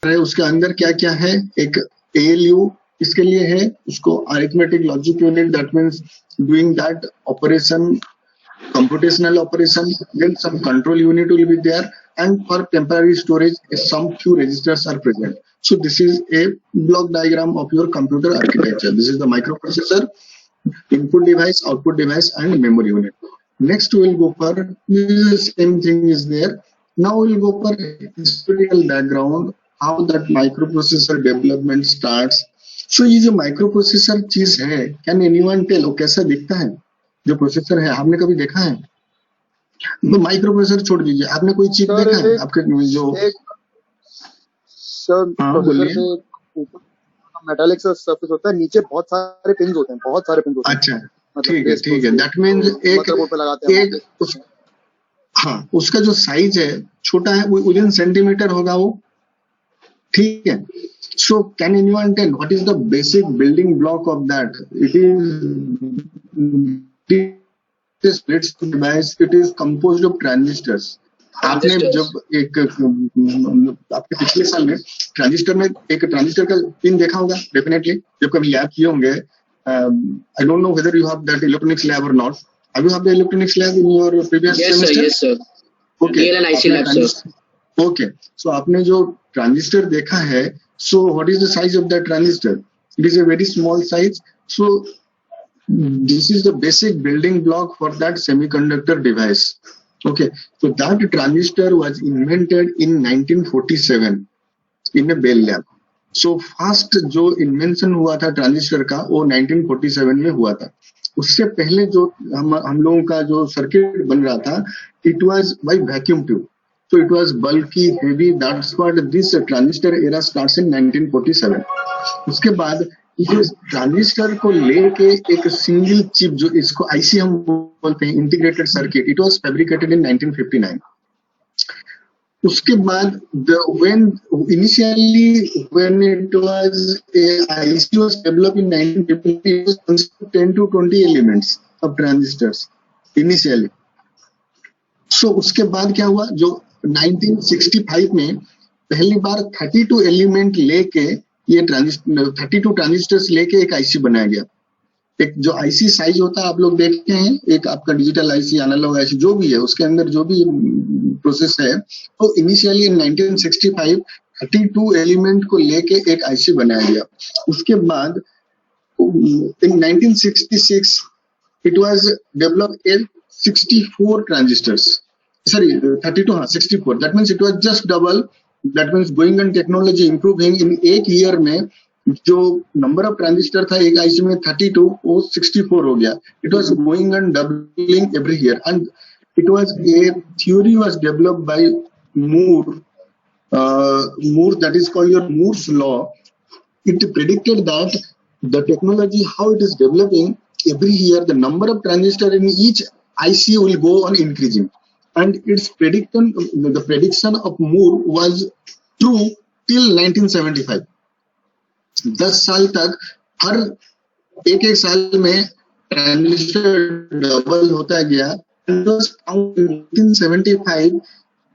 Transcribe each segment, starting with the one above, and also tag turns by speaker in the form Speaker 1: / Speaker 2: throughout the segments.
Speaker 1: है उसके अंदर क्या क्या है, एक ALU इसके लिए है, उसको arithmetic logic unit, that means doing that operation, computational operation, then some control unit will be there, and for temporary storage some few registers are present. So this is a block diagram of your computer architecture. This is the microprocessor, input device, output device, and memory unit. Next we will go for the same thing is there. Now we will go for historical background, how that microprocessor development starts. So ये जो microprocessor चीज है, can anyone tell वो कैसा दिखता है? जो processor है आपने कभी देखा है? तो माइक्रो प्रोसेसर छोड़ दीजिए, आपने कोई चिप देखा है आपके जो
Speaker 2: सर प्रोसेसर में मेटालिक सरफेस होता है, नीचे बहुत सारे पिंस होते हैं, बहुत सारे पिंस होते हैं।
Speaker 1: अच्छा ठीक है, दैट मींस एक हाँ उसका जो साइज है छोटा है, वो विदिन सेंटीमीटर होगा वो, ठीक है। So can anyone tell what is the basic building block of that? It is split device, it is composed of transistors. आपने जब एक आपके पिछले साल में ट्रांजिस्टर में एक ट्रांजिस्टर का पिन देखा होगा डेफिनेटली, जब कभी लैब किए होंगे। I don't know whether you have that electronics lab और not. Have you have the electronics lab in your previous semester?
Speaker 3: Yes sir,
Speaker 1: okay
Speaker 3: IC lab sir.
Speaker 1: Okay, so आपने जो transistor देखा है, so what is the size of that transistor? It is a very small size. So this is the basic building block for that semiconductor device. Okay, so that transistor was invented in 1947 in a Bell Lab. So first जो invention हुआ था transistor का वो 1947 में हुआ था. उससे पहले जो हम लोगों का जो सर्किट बन रहा था, it was by vacuum tube. So it was bulky, heavy. That's what this transistor era starts in 1947. उसके बाद इस ट्रांजिस्टर को लेके एक सिंगल चिप, जो इसको आईसी हम बोलते हैं, integrated circuit, it was fabricated in 1959. उसके बाद when initially when it was a IC was developed in 1950, it was consist 10 to 20 elements of transistors initially. So उसके बाद क्या हुआ, जो 1965 में पहली बार 32 एलिमेंट लेके ये 32 ट्रांजिस्टर्स लेके एक आईसी बनाया गया. एक जो आईसी साइज होता है आप लोग देखते हैं, एक आपका डिजिटल आईसी, एनालॉग आईसी, जो भी है उसके अंदर जो भी प्रोसेस है, तो इनिशियली इन 1965 32 एलिमेंट को लेके एक आईसी बनाया गया. उसके बाद इन 1966 it was developed A 64 transistors, sorry 32, हाँ 64, that means it was just double. That means going on technology improving, in एक ईयर में जो नंबर ऑफ ट्रांजिस्टर था एक आईसी में 32, वो 64 हो गया. It was going on doubling every year, and it was a theory was developed by Moore, that is called your Moore's law. It predicted that the technology how it is developing every year, the number of transistor in each IC will go on increasing. And its the prediction of Moore was true till 1975. 10 साल तक हर एक साल में transistor double होता गया. 1975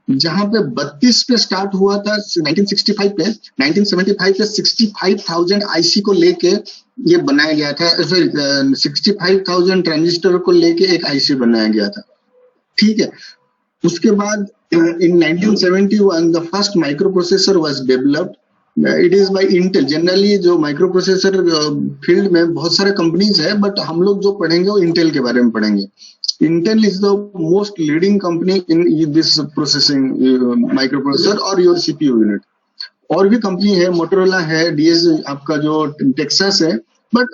Speaker 1: जहां पे 32 पे स्टार्ट हुआ था 1965 पे, 1975 पे 65,000 आईसी को लेके ये बनाया गया था. 65,000 ट्रांजिस्टर को लेके एक आईसी बनाया गया था, ठीक है. उसके बाद in 1971 the first microprocessor was developed. It is by Intel. Generally जो माइक्रोप्रोसेसर फील्ड में बहुत सारे कंपनीज है, बट हम लोग जो पढ़ेंगे वो इंटेल के बारे में पढ़ेंगे. Intel is the most leading company in this processing microprocessor or your CPU unit. और भी कंपनी है, मोटोरोला है, DS आपका जो टेक्सास है, but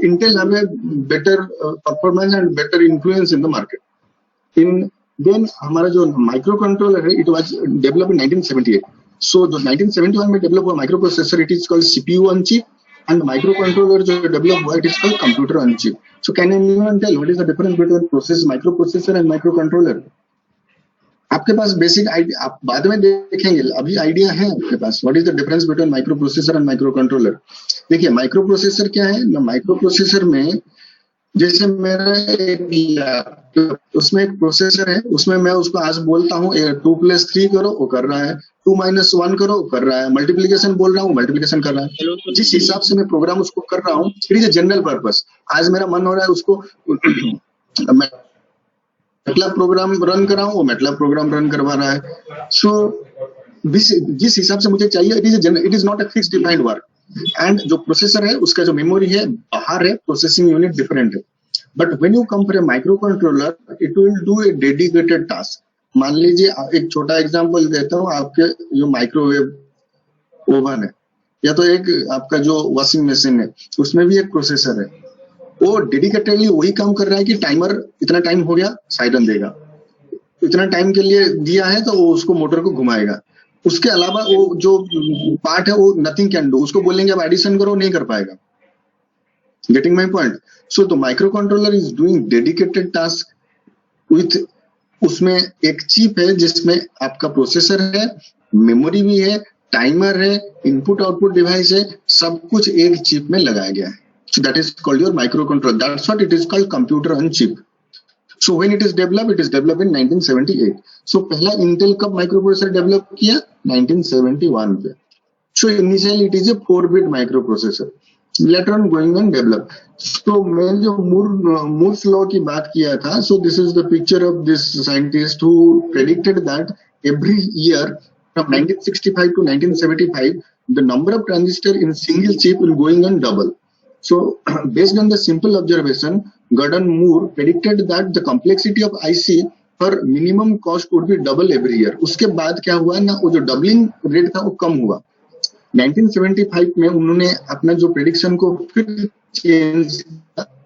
Speaker 1: Intel have a better performance and better influence in the market. Then हमारा जो micro controller है, it was develop in 1978. So जो 1971 में डेवलप हुआ micro processor, it is called CPU on chip, and micro controller जो develop हुआ, it is called computer on chip. So can anyone tell what is the difference between process micro processor and micro controller? आपके पास basic idea, आप बाद में देखेंगे, अभी idea है आपके पास what is the difference between micro processor and micro controller? देखिए माइक्रो प्रोसेसर क्या है ना, माइक्रो प्रोसेसर में जैसे मेरा एक लैपटॉप, उसमें एक प्रोसेसर है, उसमें मैं उसको आज बोलता हूँ 2+3 करो, वो कर रहा है, 2-1 करो, वो कर रहा है, मल्टीप्लीकेशन बोल रहा हूँ, मल्टीप्लीकेशन कर रहा है।
Speaker 3: Hello sir.
Speaker 1: जिस हिसाब से मैं प्रोग्राम उसको कर रहा हूँ, it is a general purpose. आज मेरा मन हो रहा है उसको मैटलैब प्रोग्राम रन कराऊं, वो मैटलैब प्रोग्राम रन करवा रहा है। सो जिस हिसाब से मुझे चाहिए, it is not a fix defined work. And जो प्रोसेसर है, उसका जो मेमोरी है बाहर है, प्रोसेसिंग यूनिट डिफरेंट है। But when you come for a micro controller, it will do a dedicated task. मान लीजिए एक छोटा एग्जांपल देता हूँ, आपके जो माइक्रोवेव ओवन है, या तो एक आपका जो वॉशिंग मशीन है, उसमें भी एक प्रोसेसर है। वो डेडिकेटेडली वही काम कर रहा है कि टाइमर इतना टाइम हो गया, साइरन देगा, इतना टाइम के लिए दिया है तो वो उसको मोटर को घुमाएगा। उसके अलावा वो जो पार्ट है वो नथिंग कैन डू। उसको बोलेंगे अब एडिशन करो, नहीं कर पाएगा। Getting my point? So the micro controller is doing dedicated task with, उसमें एक चिप है जिसमें आपका प्रोसेसर है, मेमोरी भी है, टाइमर है, इनपुट आउटपुट डिवाइस है, सब कुछ एक चिप में लगाया गया है। So that is called your microcontroller. That's what it is called, computer on chip. So when it is developed in 1978. So पहला Intel कब microprocessor develop किया? 1971 पे. So initially it is a 4-bit microprocessor. Later on going on develop. So मैं जो Moore's law की बात किया था, so this is the picture of this scientist who predicted that every year from 1965 to 1975, the number of transistor in single chip will going on double. So, based on the simple observation, Gordon Moore predicted that the complexity of IC for minimum cost would be double every year. उसके बाद क्या हुआ ना, वो जो doubling rate था वो कम हुआ। 1975 में उन्होंने अपना जो प्रेडिक्शन को फिर चेंज,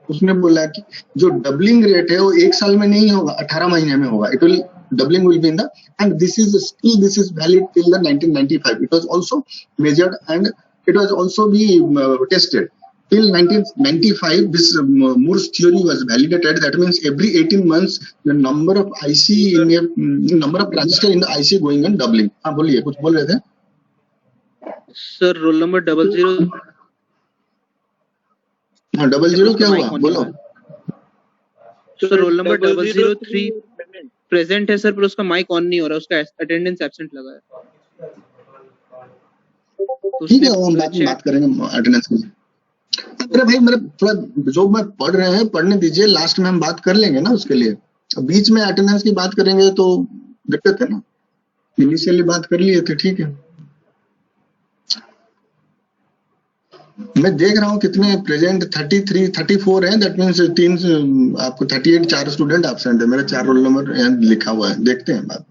Speaker 1: उसने बोला कि जो डबलिंग रेट है वो 1 साल में नहीं होगा, 18 महीने में होगा। It will doubling will be in the, and this is valid till the 1995. It was also measured and it was also be tested. Till 1995, this Moore's theory was validated. That means every 18 months, the number of IC number of transistor in the IC going on doubling. हाँ बोलिए, कुछ बोल रहे थे?
Speaker 3: Sir roll number 00।
Speaker 1: हाँ 00 क्या हुआ? बोलो।
Speaker 3: सर रोल नंबर 003 प्रेजेंट है सर, पर उसका माइक ऑन नहीं हो रहा, उसका अटेंडेंस एब्सेंट लगा है।
Speaker 1: ठीक है, हम बाद में बात करेंगे अटेंडेंस की। अरे भाई मेरे थोड़ा जो मैं पढ़ रहे हैं पढ़ने दीजिए, लास्ट में हम बात कर लेंगे ना उसके लिए। बीच में अटेंडेंस की बात करेंगे तो दिक्कत है ना, इनिशियली बात कर लिए थे। ठीक है, मैं देख रहा हूँ कितने प्रेजेंट 33 34 है। दैट मीन्स 3 आपको 38 4 स्टूडेंट एब्सेंट है। मेरा 4 रोल नंबर यहाँ लिखा हुआ है, देखते हैं बात।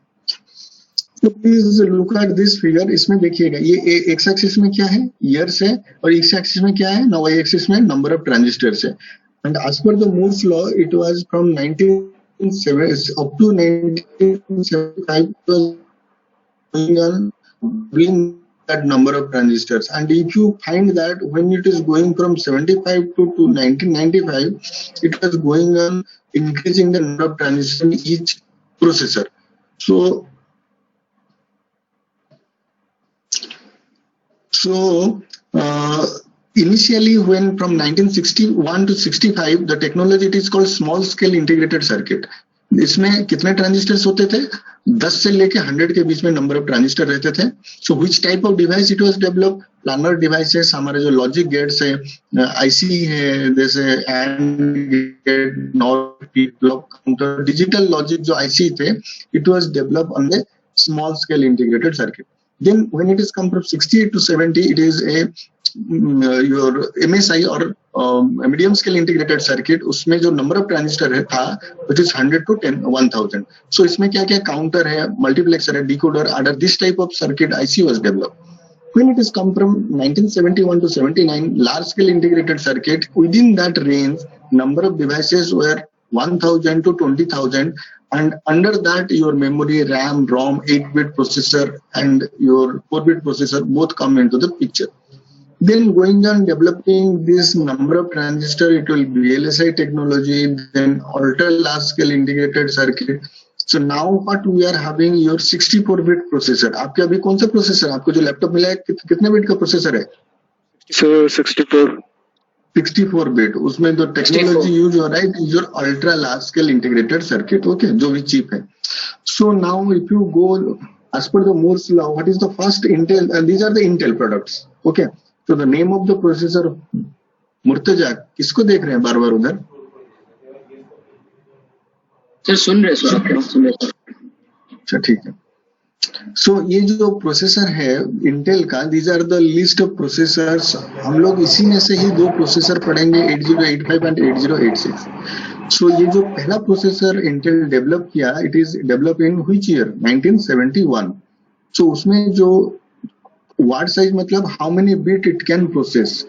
Speaker 1: तो please look at this figure. इसमें देखिएगा ये एक्स एक्सिस में क्या है, ईयर्स है, और एक्स एक्सिस में क्या है ना, वाई एक्सिस में नंबर ऑफ ट्रांजिस्टर्स है। And as per the Moore's law it was from 1907 up to 1975 going on doubling that number of transistors. And if you find that when it is going from 75 to 1995, it was going on increasing the number of transistors in each processor. So initially when from 1961 to 65, the technology it is called small scale integrated circuit. इसमें कितने transistors होते थे? 10 से लेके 100 के बीच में number of transistor रहते थे। So which type of device it was develop? Planar devices, हमारे जो लॉजिक गेट्स है, आईसी है, जैसे AND gate, not, clock counter, digital logic जो आईसी थे, it was develop on the small scale integrated circuit. Then when it is come from 68 to 70, it is a your MSI or medium scale integrated circuit. उसमें जो number of transistor है था, which is 100 to 1000. So इसमें क्या क्या counter है, multiplexer है, decoder, adder, this type of circuit IC was developed. When it is come from 1971 to 79, large scale integrated circuit, within that range, number of devices were 1000 to 20,000. And under that, your memory, RAM, ROM, 8-bit processor and your 4-bit processor both come into the picture. Then going on developing this number of transistor, it will be VLSI technology, then ultra large scale integrated circuit. So now what we are having your 64-bit processor. आपके अभी कौन सा processor? आपको जो laptop मिला है कितने bit का प्रोसेसर है?
Speaker 2: सर 64.
Speaker 1: 64 बिट, उसमें जो टेक्नोलॉजी यूज हो रहा है is your ultra large scale integrated circuit, okay, जो भी चिप है. So now if you go as per the Moore's law, what is the first Intel, and these are the Intel products, okay. So the name of the processor, Murtaza, किसको देख रहे हैं बार बार उधर?
Speaker 4: Sir सुन रहे सुन रहे.
Speaker 1: अच्छा ठीक है. सो ये जो प्रोसेसर है इंटेल का, these are the list of processors. हम लोग इसी में से ही दो प्रोसेसर पढ़ेंगे, 8085 एंड 8086. सो ये जो पहला प्रोसेसर इंटेल डेवलप किया, it is develop in which year? 1971. So उसमें जो वार्ड साइज मतलब how many bit it can process.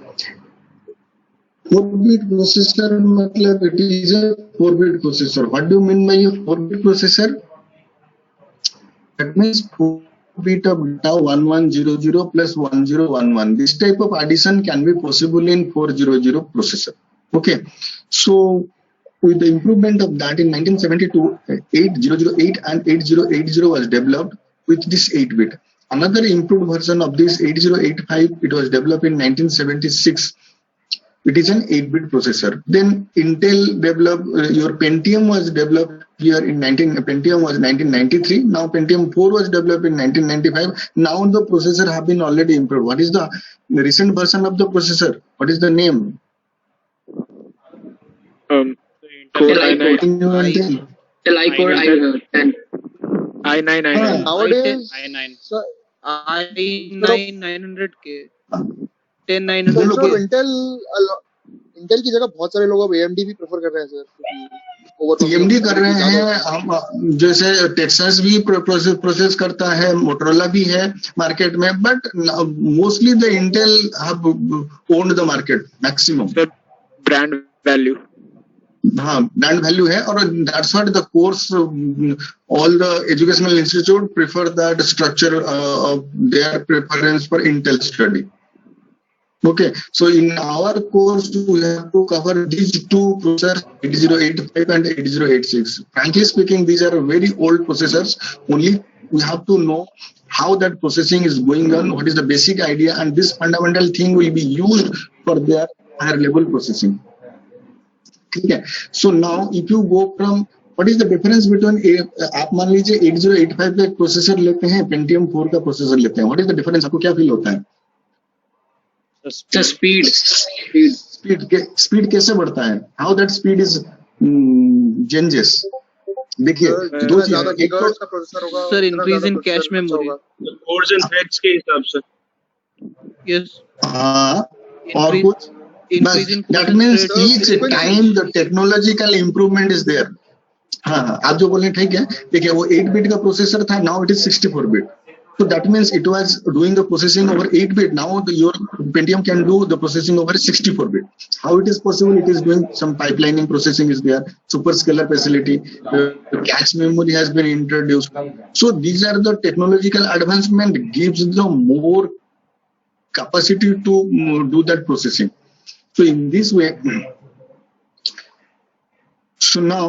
Speaker 1: 4 bit processor मतलब it is a 4 bit processor. What do you mean by 4 bit processor? That means 4 bit of data 1100 plus 1011. This type of addition can be possible in 400 processor. Okay, so with the improvement of that in 1972, 8008 and 8080 was developed with this 8 bit. Another improved version of this 8085, it was developed in 1976. It is an 8-bit processor. Then Intel developed, your Pentium was developed here in Pentium was 1993. Now Pentium 4 was developed in 1995. Now the processor have been already improved. What is the recent version of the processor? What is the name?
Speaker 4: Core i9. i-Core i10.
Speaker 3: i9
Speaker 2: Nowadays,
Speaker 3: i9
Speaker 2: sir,
Speaker 3: i9 900K 10
Speaker 2: sir
Speaker 3: 900K.
Speaker 2: Intel की जगह बहुत सारे लोग अब AMD भी prefer कर रहे हैं सर, क्योंकि
Speaker 1: AMD कर रहे हैं. हम जैसे टेक्सास भी प्रोसेस करता है, मोटरोला भी है मार्केट में, but mostly the Intel have owned the market maximum.
Speaker 3: Brand value.
Speaker 1: हाँ, ब्रांड वैल्यू है, और that's what the course, all the educational institute prefer that structure of their preference for Intel study. Okay, so in our course we have to cover these two processors, 8085 and 8086. Frankly speaking, these are very old processors. Only we have to know how that processing is going on, what is the basic idea, and this fundamental thing will be used for their higher level processing. Okay, so now if you go from, what is the difference between आप मान लीजिए 8085 का processor लेते हैं, Pentium 4 का processor लेते हैं, what is the difference? आपको क्या फील होता है? स्पीड कैसे बढ़ता है? How that speed is changes. देखिए दो
Speaker 2: ज्यादा
Speaker 1: चीजें, एक
Speaker 2: गीगाहर्ट्ज का प्रोसेसर होगा
Speaker 3: sir increase in cache memory.
Speaker 5: Codes and threads के हिसाब से.
Speaker 3: यस.
Speaker 1: हाँ, और कुछ
Speaker 3: increase in
Speaker 1: that means each time the technological improvement is there. हाँ, आप जो बोल रहे हैं ठीक है. देखिए वो 8 बिट का प्रोसेसर था, now it is 64 bit. So that means it was doing the processing over 8 bit. Now your Pentium can do the processing over 64 bit. How it is possible? It is doing some pipelining processing is there, superscalar facility, cache memory has been introduced. So these are the technological advancement gives the more capacity to do that processing. So in this way, so now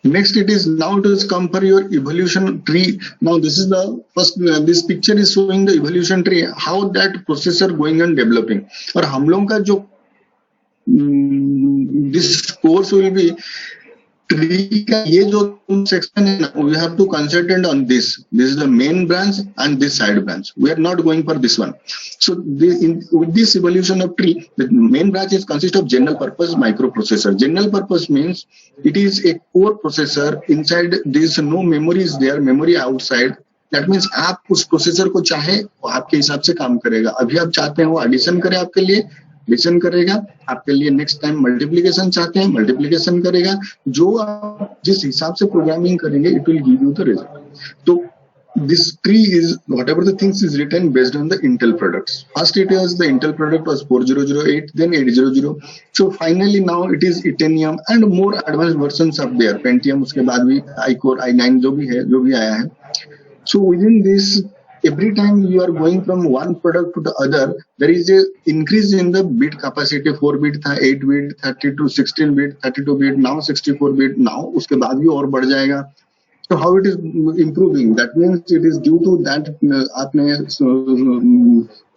Speaker 1: next it is now it is come for your evolution tree. Now this is the first, this picture is showing the evolution tree, how that processor going on developing. और हम लोगों का जो this course will be tree का ये जो section है ना, we have to concentrate on this. This is the main branch and this side branch. We are not going for this one. So with this evolution of tree, the main branch is consist of general purpose microprocessor. General purpose means it is a core processor. Inside there is no memory is there, memory outside. That means आप उस processor को चाहे वो आपके हिसाब से काम करेगा. अभी आप चाहते हैं वो एडिशन करे आपके लिए, एडिशन करेगा आपके लिए. नेक्स्ट टाइम मल्टीप्लिकेशन चाहते हैं, मल्टीप्लिकेशन करेगा. जो आप जिस हिसाब से प्रोग्रामिंग करेंगे, it will give you the result. तो this tree is whatever the things is written based on the Intel products. First it was the Intel product was 4008, then 800. So finally now it is Itanium and more advanced versions of there. Pentium उसके बाद भी i-Core i9 जो भी आया है. So within this, every time you are going from one product to the other, there is a increase in the bit capacity. 4 bit था, 8 bit, 32, 16 bit, 32 bit, now 64 bit. Now उसके बाद भी और बढ़ जाएगा. So how it is improving? That means it is due to that आपने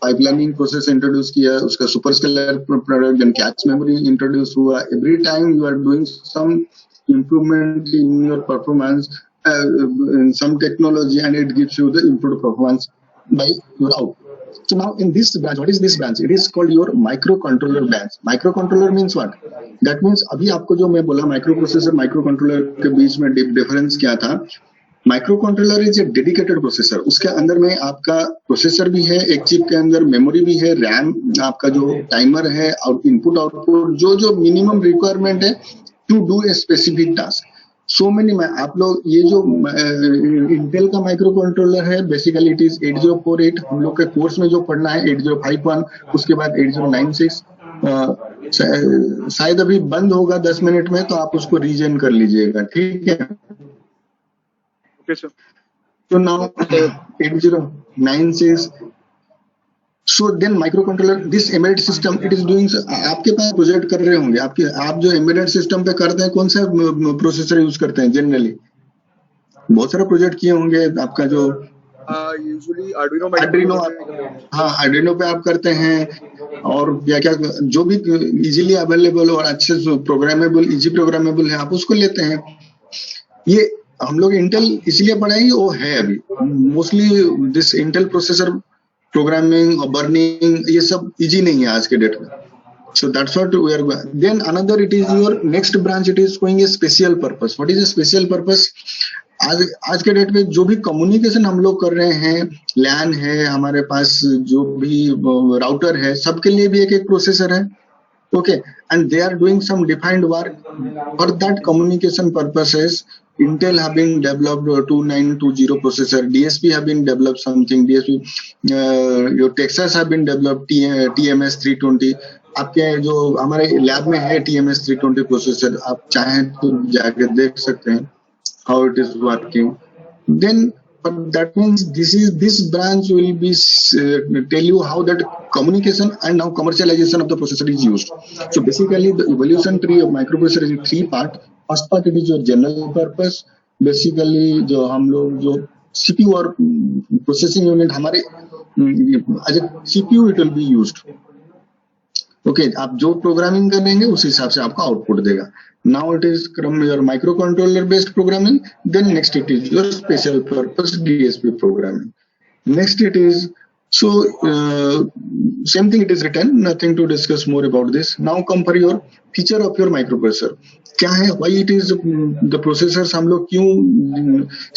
Speaker 1: pipelining process introduce किया, उसका superscalar product and cache memory introduce हुआ. Every time you are doing some improvement in your performance, in some technology, and it gives you the improved performance by your output. So now in this branch, what is this branch? It is called your microcontroller branch. Microcontroller means what? That means अभी आपको जो मैं बोला microprocessor, microcontroller के बीच में difference क्या था? Microcontroller is a dedicated processor. उसके अंदर में आपका प्रोसेसर भी है, एक चिप के अंदर मेमोरी भी है, रैम, आपका जो टाइमर है और इनपुट आउटपुट, जो मिनिमम रिक्वायरमेंट है to do a specific task. So many आप लोग ये जो इंटेल का माइक्रो कंट्रोलर है, बेसिकली इट इज 8048. हम लोग के कोर्स में जो पढ़ना है 8051, उसके बाद 8096. शायद अभी बंद होगा 10 मिनट में, तो आप उसको रीजन कर लीजिएगा, ठीक है?
Speaker 2: Okay sir.
Speaker 1: So now 8096. So then microcontroller, this embedded system, it is doing. आपके पास प्रोजेक्ट कर रहे होंगे, आप जो एम्बेडेड सिस्टम पे करते हैं, कौन सा प्रोसेसर यूज करते हैं जनरली? बहुत सारा प्रोजेक्ट किए होंगे. आपका जो
Speaker 2: यूजुअली आर्डिनो
Speaker 1: हाँ, आर्डिनो पे आप करते हैं, और क्या जो भी इजीली अवेलेबल और अच्छे प्रोग्रामेबल, इजी प्रोग्रामेबल है, आप उसको लेते हैं. ये हम लोग इंटेल इसलिए पढ़ाएंगे, वो है अभी mostly this Intel processor programming और बर्निंग, ये सब इजी नहीं है आज के डेट में. So that's what we are going. Then another, it is your next branch, it is going a special purpose. What is a special purpose? आज के डेट में जो भी कम्युनिकेशन हम लोग कर रहे हैं, लैन है हमारे पास, जो भी राउटर है, सबके लिए भी एक प्रोसेसर है. Okay, and they are doing some defined work. For that communication purposes, Intel have been developed 2920 processor, DSP have been developed something, DSP, your Texas have been developed TMS 320. आपके जो हमारे lab में है TMS 320 processor, आप चाहें तो जाके देख सकते हैं how it is working. Then but that means this branch will be tell you how that communication and now commercialization of the processor is used. So basically the evolution tree of microprocessor is in 3 part. First part, it is your general purpose. Basically जो हम लोग जो CPU और processing unit हमारे as a CPU it will be used. Okay, आप जो programming करेंगे उस हिसाब से आपका आउटपुट देगा. Now it is from your microcontroller based programming. Then next it is your special purpose DSP programming. Next it is same thing it is written. Nothing to discuss more about this. Now come for your feature of your microprocessor. क्या है? Why it is the processors हम लोग क्यों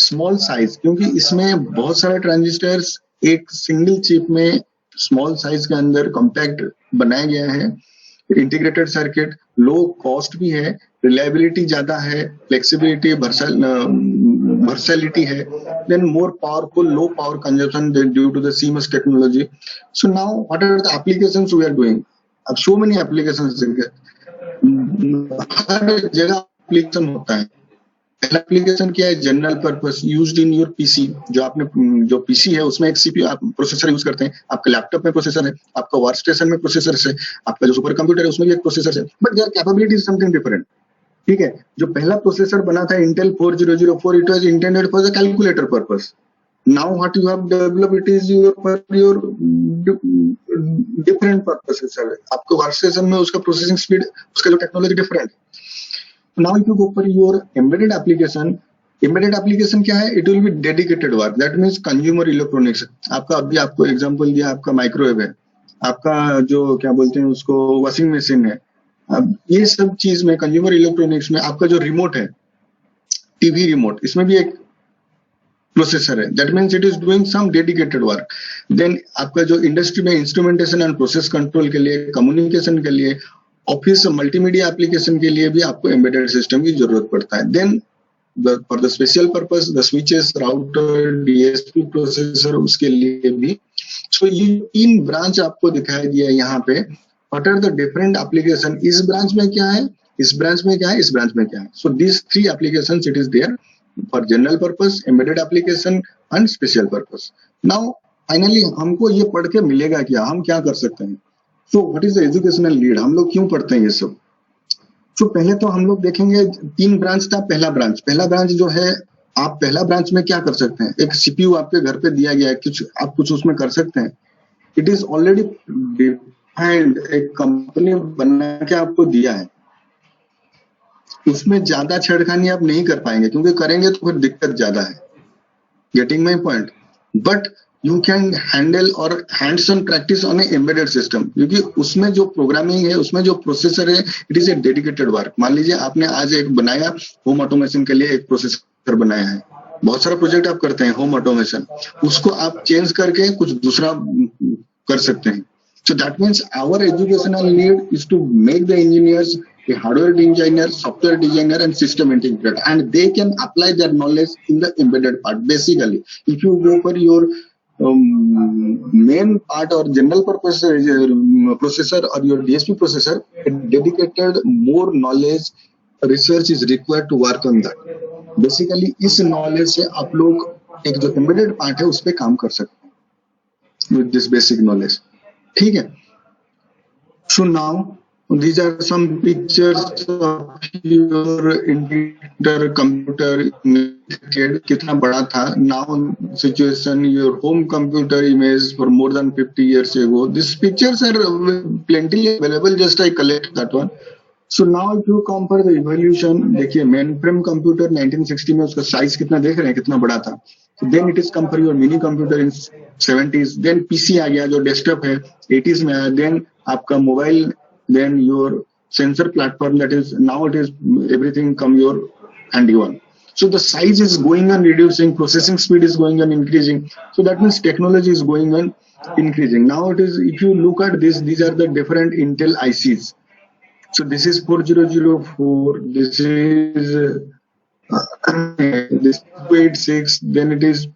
Speaker 1: small size? क्योंकि इसमें बहुत सारे transistors एक सिंगल चिप में स्मॉल साइज के अंदर कॉम्पैक्ट बनाया गया है. इंटीग्रेटेड सर्किट, लो कॉस्ट भी है, रिलायबिलिटी ज्यादा है, फ्लेक्सिबिलिटी, वर्सैलिटी है, then more powerful, low power consumption due to the CMOS technology. So now what are the applications we are doing? अब सो मेनी एप्लीकेशंस, हर जगह एप्लीकेशन होता है. पहला एप्लीकेशन क्या है? General purpose, used in your PC. जो PC है उसमें एक सीपीयू आप प्रोसेसर यूज करते हैं, आपके लैपटॉप में प्रोसेसर है, आपका वर्क स्टेशन में प्रोसेसर है, आपका जो सुपर कंप्यूटर है उसमें भी एक प्रोसेसर है, but there capability is something different. ठीक है, जो पहला प्रोसेसर बना था Intel 4004, it was intended for the calculator purpose. Now what you have developed, it is your different purposes. आपके वर्क स्टेशन में उसका प्रोसेसिंग स्पीड, उसका जो technology different. Now if you go for your embedded application क्या है? It will be dedicated work. That means consumer electronics. आपका अभी आपको एग्जांपल दिया, आपका माइक्रोवेव है, आपका जो क्या बोलते हैं उसको वॉशिंग मशीन है. अब ये सब चीज में कंज्यूमर इलेक्ट्रॉनिक्स में आपका जो रिमोट है, टीवी रिमोट, इसमें भी एक प्रोसेसर है. That means it is doing some dedicated work. Then आपका जो इंडस्ट्री में इंस्ट्रूमेंटेशन एंड प्रोसेस कंट्रोल के लिए, कम्युनिकेशन के लिए, ऑफिस मल्टीमीडिया एप्लीकेशन के लिए भी आपको एम्बेडेड सिस्टम की जरूरत पड़ता है. Then for the special purpose, the switches, router, DSP processor, उसके लिए भी. सो ये 3 ब्रांच आपको दिखाई दिया है यहाँ पे. What are the different application? इस ब्रांच में क्या है, इस ब्रांच में क्या है, इस ब्रांच में क्या है. So this 3 applications it is there for general purpose, embedded application and special purpose. Now finally हमको ये पढ़ के मिलेगा क्या, हम क्या कर सकते हैं? सो what is the educational need? हम लोग क्यों पढ़ते हैं ये सब? सो पहले तो हम लोग देखेंगे 3 ब्रांच था. पहला ब्रांच जो है आप पहला ब्रांच में क्या कर सकते हैं, एक सीपीयू आपके घर पे दिया गया है, आप कुछ उसमें कर सकते हैं। इट इज ऑलरेडी डिफाइंड, एक कंपनी बना के आपको दिया है, उसमें ज्यादा छेड़खानी आप नहीं कर पाएंगे, क्योंकि करेंगे तो फिर दिक्कत ज्यादा है। Getting my point? But you can handle और hands on practice on a embedded system, क्योंकि उसमें जो प्रोग्रामिंग है, उसमें जो प्रोसेसर है, it is a dedicated work. मान लीजिए आपने आज एक बनाया होम ऑटोमेशन के लिए, एक प्रोसेसर बनाया है, बहुत सारा प्रोजेक्ट आप करते हैं होम ऑटोमेशन, उसको आप चेंज करके कुछ दूसरा कर सकते हैं। So that means our educational need is to make the engineers a hardware engineer, software designer, and system integrator, and they can apply their knowledge in the embedded part. Basically, if you go for your main part or general purpose processor or your DSP processor, a dedicated more knowledge research is required to work on that. Basically, इस knowledge से आप लोग एक जो embedded part है उस पे काम कर सकते हैं with this basic knowledge. ठीक है। So now these are some pictures of your integrator computer, कितना बड़ा था। Now situation, your home computer image for more than 50 years ago. These pictures are plenty available, just I collect that one. So now if you compare the evolution, देखिए main frame computer 1960 में उसका size कितना देख रहे हैं, कितना बड़ा था। Then it is come for your mini computer in 70s, then PC आ गया जो डेस्कटॉप है 80s में आया, then आपका mobile, then your sensor platform, that is now it is everything come your handy one. So the size is going on reducing, processing speed is going on increasing. So that means technology is going on increasing. Now it is, if you look at this, these are the different Intel ICs. So this is 4004, this is this 286, then it is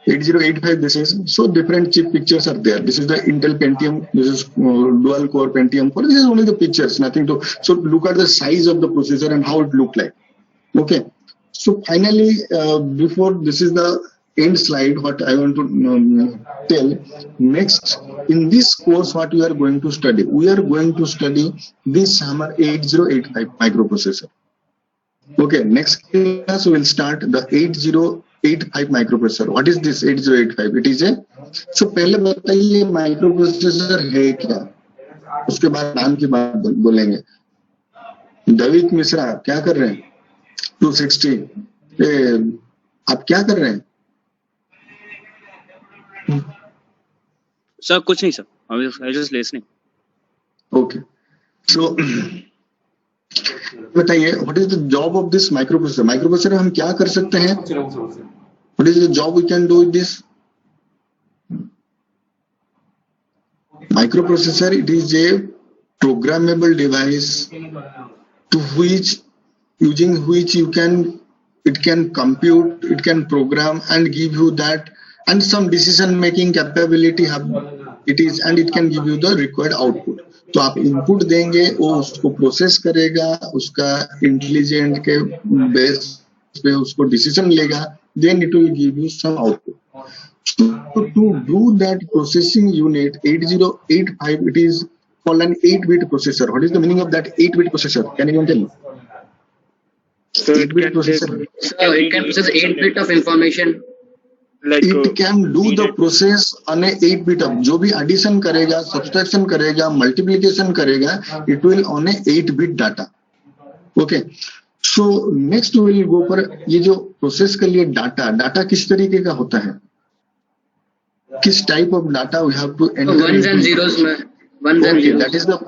Speaker 1: 8085, this is, so different chip pictures are there. This is the Intel Pentium, this is dual core Pentium 4, this is only the pictures, nothing to, so look at the size of the processor and how it looked like. Okay, so finally before this is the end slide, what I want to tell next, in this course what we are going to study, we are going to study this Hammer 8085 microprocessor. Okay, next class we will start the 8085 microprocessor. What is this 8085? It is a, so पहले बताइए microprocessor है क्या, उसके बाद नाम की बात बोलेंगे। दविक मिश्रा क्या कर रहे हैं? 260 आप क्या कर रहे हैं?
Speaker 6: सर कुछ नहीं sir, I just listening.
Speaker 1: Okay, so बताइए what is the job of this microprocessor. Microprocessor हम क्या कर सकते हैं? What is the job we can do with this microprocessor? It is a programmable device to which, using which you can, it can compute, it can program and give you that, and some decision making capability have it is, and it can give you the required output. तो आप input देंगे, वो उसको process करेगा, उसका intelligent के base पे उसको डिसीजन लेगा, then it will give you some output. So to do that processing unit 8085, it is called an 8-bit processor. What is the meaning of that 8-bit processor? Can anyone tell me?
Speaker 4: So
Speaker 1: 8-bit processor.
Speaker 4: So it can process 8 bit of information.
Speaker 5: Like
Speaker 1: It can do the process on a 8-bit of, जो भी addition करेगा, subtraction करेगा, multiplication करेगा, it will on a 8-bit data. Okay. So next we will go for ये जो process के लिए data किस तरीके का होता है, किस type of data we have to enter.
Speaker 4: Ones and zeros में, ones and
Speaker 1: Okay,
Speaker 4: zeros.
Speaker 1: that is the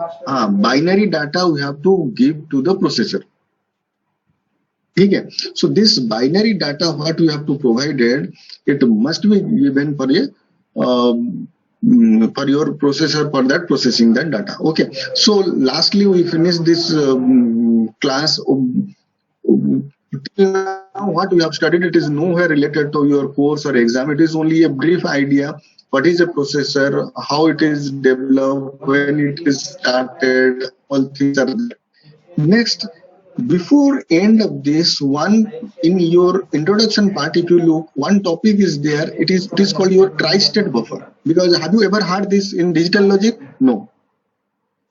Speaker 1: binary data we have to give to the processor. ठीक है. So this binary data what we have to provide it, it must be given for a for your processor for that processing that data. Okay. So lastly we finish this class. Till now what we have studied, it is nowhere related to your course or exam. It is only a brief idea. What is a processor? How it is developed? When it is started? All things are there. Next, before end of this one, in your introduction part, if you look, one topic is there. It is called your tri-state buffer. Because have you ever heard this in digital logic? No.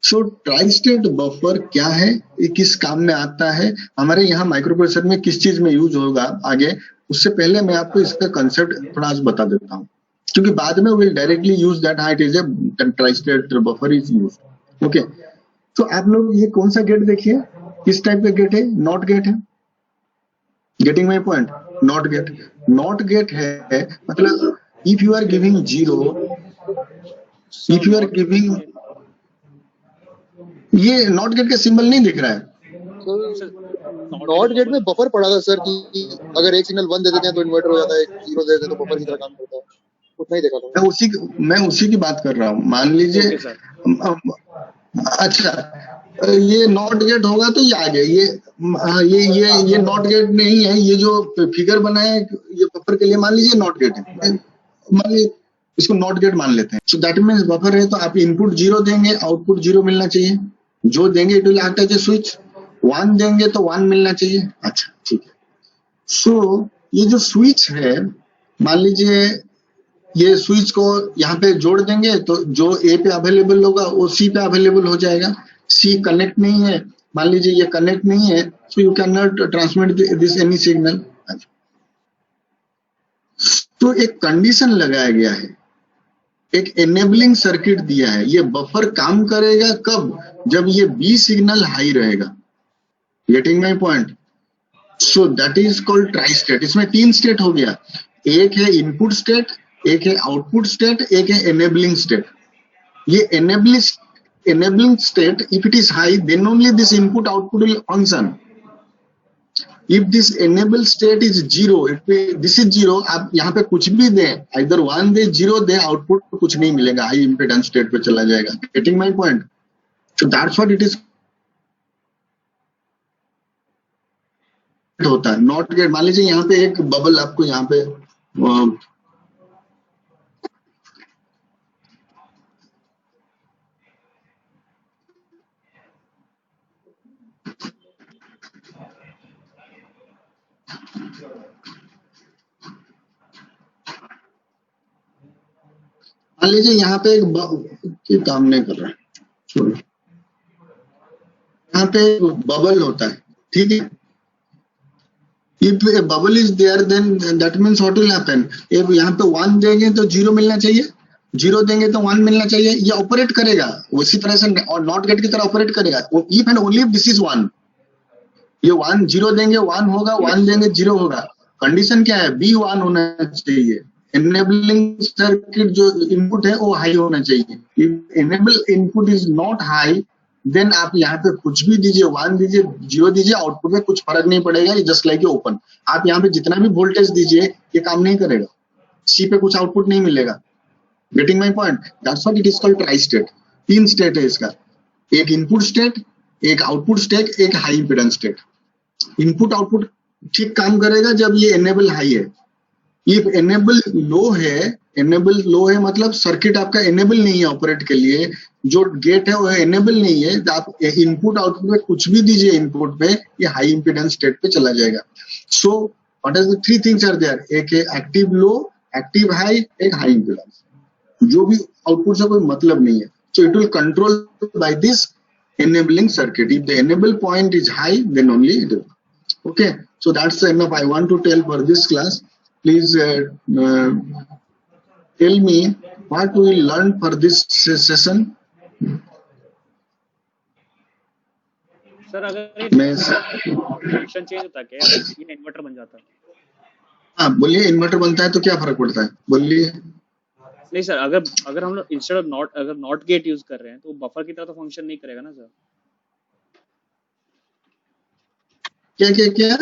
Speaker 1: So tri state buffer क्या है, ये किस काम में आता है, हमारे यहाँ माइक्रोप्रोसेसर में किस चीज में यूज होगा आगे, उससे पहले मैं आपको इसका कंसेप्ट थोड़ा आज बता देता हूँ, क्योंकि बाद में will directly use that how it is A tri state buffer is use. Okay, तो आप लोग ये कौन सा गेट देखिए, किस टाइप का गेट है, नॉट गेट है, getting my point, not gate, not gate है मतलब if you are giving zero, if you are giving, ये नॉट गेट का सिंबल नहीं दिख रहा है,
Speaker 2: नॉट गेट में बफर पड़ा था सर कि अगर एक सिग्नल 1 दे देते हैं तो इन्वर्टर हो जाता है, 0 दे देते हैं तो बफर की तरह काम करता है, उतना ही देखा था।
Speaker 1: मैं उसी की बात कर रहा हूँ। मान लीजिए
Speaker 6: ओके सर,
Speaker 1: अच्छा ये नॉट गेट होगा तो ये आ गया, ये नॉट गेट नहीं है, ये जो फिगर बना है ये बफर के लिए मान लीजिए नॉट गेट है, मान लीजिए इसको नॉट गेट मान लेते हैं। सो दैट मीन्स बफर है तो आप इनपुट 0 देंगे, आउटपुट 0 मिलना चाहिए, जो देंगे it will act as a switch, 1 देंगे तो 1 मिलना चाहिए। अच्छा ठीक है, सो ये जो स्विच है, मान लीजिए ये स्विच को यहाँ पे जोड़ देंगे तो जो ए पे अवेलेबल होगा वो सी पे अवेलेबल हो जाएगा, सी कनेक्ट नहीं है, मान लीजिए ये कनेक्ट नहीं है, so you can not transmit this any signal. तो एक कंडीशन लगाया गया है, एक एनेबलिंग सर्किट दिया है, ये बफर काम करेगा कब, जब ये बी सिग्नल हाई रहेगा, getting my point. So that is called tri state. इसमें 3 स्टेट हो गया, एक है इनपुट स्टेट, एक है आउटपुट स्टेट, एक है एनेबलिंग स्टेट। ये enabling state, if it is high then only this input output will function. If this enable state is 0, this is 0, आप यहाँ पे कुछ भी दें, either 1 दे 0 दे, आउटपुट कुछ नहीं मिलेगा, हाई इम्पीडेंस स्टेट पे चला जाएगा। Getting my point? So that's what it is होता है नॉट गेट। मान लीजिए यहाँ पे एक बबल आपको यहाँ पे मान लीजिए यहाँ पे एक काम नहीं कर रहा है, छोड़ो, यहाँ पे बबल होता है, ठीक है। If a bubble is there, then that means what will happen? if यहाँ पे 1 देंगे तो 0 मिलना चाहिए, 0 देंगे तो 1 मिलना चाहिए, ये ऑपरेट करेगा उसी तरह से और नॉट गेट की तरह ऑपरेट करेगा। If and only this is 1, ये 1 0 देंगे 1 होगा, 1 देंगे 0 होगा। कंडीशन क्या है? बी 1 होना चाहिए, एनेबलिंग सर्किट जो इनपुट है वो हाई होना चाहिए। If enable input is not high then आप यहाँ पे कुछ भी दीजिए, 1 दीजिए 0 दीजिए, आउटपुट में कुछ फर्क नहीं पड़ेगा, जस्ट लाइक ओपन। आप यहाँ पे जितना भी वोल्टेज दीजिए ये काम नहीं करेगा, सी पे कुछ आउटपुट नहीं मिलेगा। Getting my point? That's what it is called tri state. 3 state है इसका, एक इनपुट स्टेट, एक आउटपुट स्टेट, एक high impedance state. Input output ठीक काम करेगा जब ये एनेबल हाई है। इफ एनेबल लो है, एनेबल लो है मतलब सर्किट आपका एनेबल नहीं है ऑपरेट के लिए, जो गेट है वो एनेबल नहीं है, तो आप इनपुट आउटपुट में कुछ भी दीजिए इनपुट पे, ये हाई इंपीडेंस स्टेट पे चला जाएगा। So what are the 3 things are there? एक है एक्टिव लो, एक्टिव हाई, एक हाई इंपीडेंस। जो भी आउटपुट से कोई मतलब नहीं है, so it will control by this enabling circuit. If the enable point is high, then only it will. Okay, so that's enough I want to tell for this class. Please tell me what we learned for this session.
Speaker 6: Sir अगर
Speaker 1: मैं
Speaker 6: connection change होता क्या ये inverter बन जाता?
Speaker 1: हाँ बोलिए, inverter बनता है तो क्या फर्क पड़ता है, बोलिए।
Speaker 6: नहीं सर, अगर हम लोग instead of not gate use कर रहे हैं तो बफर की तरह तो फंक्शन नहीं करेगा ना सर?
Speaker 1: क्या क्या क्या